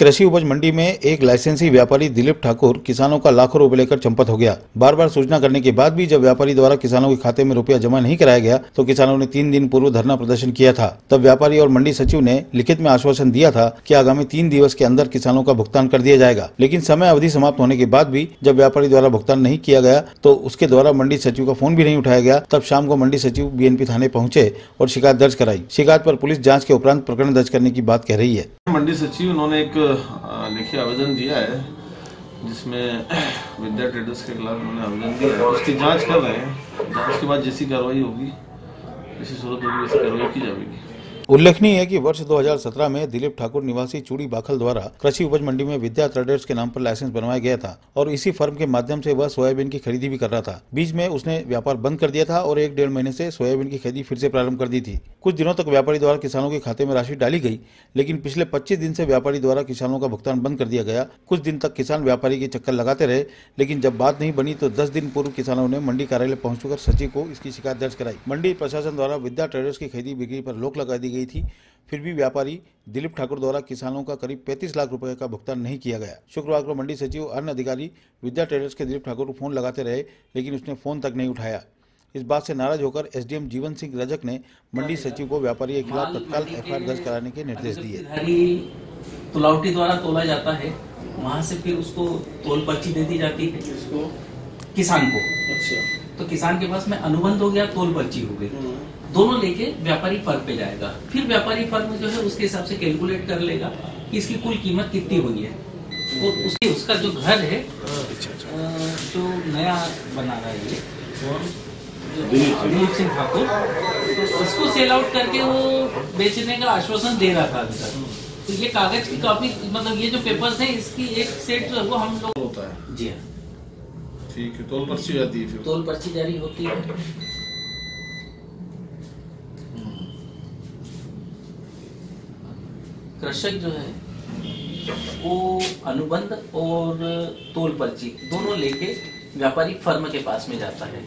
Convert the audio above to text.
कृषि उपज मंडी में एक लाइसेंसी व्यापारी दिलीप ठाकुर किसानों का लाखों रुपए लेकर चंपत हो गया। बार बार सूचना करने के बाद भी जब व्यापारी द्वारा किसानों के खाते में रुपया जमा नहीं कराया गया तो किसानों ने 3 दिन पूर्व धरना प्रदर्शन किया था। तब व्यापारी और मंडी सचिव ने लिखित में आश्वासन दिया था कि आगामी 3 दिवस के अंदर किसानों का भुगतान कर दिया जाएगा, लेकिन समय अवधि समाप्त होने के बाद भी जब व्यापारी द्वारा भुगतान नहीं किया गया तो उसके द्वारा मंडी सचिव का फोन भी नहीं उठाया गया। तब शाम को मंडी सचिव बीएनपी थाने पहुंचे और शिकायत दर्ज कराई। शिकायत पर पुलिस जाँच के उपरांत प्रकरण दर्ज करने की बात कह रही है। मंडी सचिव उन्होंने एक लिखित आवेदन दिया है जिसमें विद्या ट्रेडर्स के खिलाफ उन्होंने आवेदन दिया है। उसकी जांच कर रहे हैं। जांच के बाद जैसी कार्रवाई होगी, जैसी सूरत होगी वैसी कार्रवाई की जाएगी। उल्लेखनीय है कि वर्ष 2017 में दिलीप ठाकुर निवासी चूड़ी बाखल द्वारा कृषि उपज मंडी में विद्या ट्रेडर्स के नाम पर लाइसेंस बनवाया गया था और इसी फर्म के माध्यम से वह सोयाबीन की खरीदी भी कर रहा था। बीच में उसने व्यापार बंद कर दिया था और 1-1.5 महीने से सोयाबीन की खरीदी फिर से प्रारंभ कर दी थी। कुछ दिनों तक व्यापारी द्वारा किसानों के खाते में राशि डाली गई, लेकिन पिछले 25 दिन से व्यापारी द्वारा किसानों का भुगतान बंद कर दिया गया। कुछ दिन तक किसान व्यापारी के चक्कर लगाते रहे, लेकिन जब बात नहीं बनी तो 10 दिन पूर्व किसानों ने मंडी कार्यालय पहुंचकर सचिव को इसकी शिकायत दर्ज कराई। मंडी प्रशासन द्वारा विद्या ट्रेडर्स की खरीदी बिक्री पर रोक लगा दी गई थी, फिर भी व्यापारी दिलीप ठाकुर द्वारा किसानों का करीब 35 लाख रुपए का भुगतान नहीं किया गया। शुक्रवार को मंडी सचिव अन्य अधिकारी विद्या ट्रेडर्स के दिलीप ठाकुर को फोन लगाते रहे, लेकिन उसने फोन तक नहीं उठाया। इस बात से नाराज होकर एसडीएम जीवन सिंह रजक ने मंडी सचिव को व्यापारी के खिलाफ तत्काल एफआईआर दर्ज कराने के निर्देश दिए। तुलावटी द्वारा तोला जाता है, वहाँ से फिर उसको तोल पर्ची दे दी जाती है किसान को। अच्छा, तो किसान के पास में अनुबंध हो गया, तोल पर्ची हो गई, दोनों लेके व्यापारी फर्म पे जाएगा। फिर व्यापारी फर्म जो है उसके हिसाब से कैलकुलेट कर लेगा कि इसकी कुल कीमत कितनी हुई है और उसका जो घर है जो नया बना रहा है दिलीप सिंह ठाकुर, तो उसको सेल आउट करके वो बेचने का आश्वासन दे रहा था अभी तक। तो ये कागज की कॉपी, मतलब ये जो पेपर्स है इसकी एक सेट जो है वो हम लोग होता है। जी हाँ, ठीक है। तोल पर्ची जाती है, तोल पर्ची जारी होती है। कृषक जो है वो अनुबंध और तोल पर्ची दोनों लेके व्यापारी फर्म के पास में जाता है।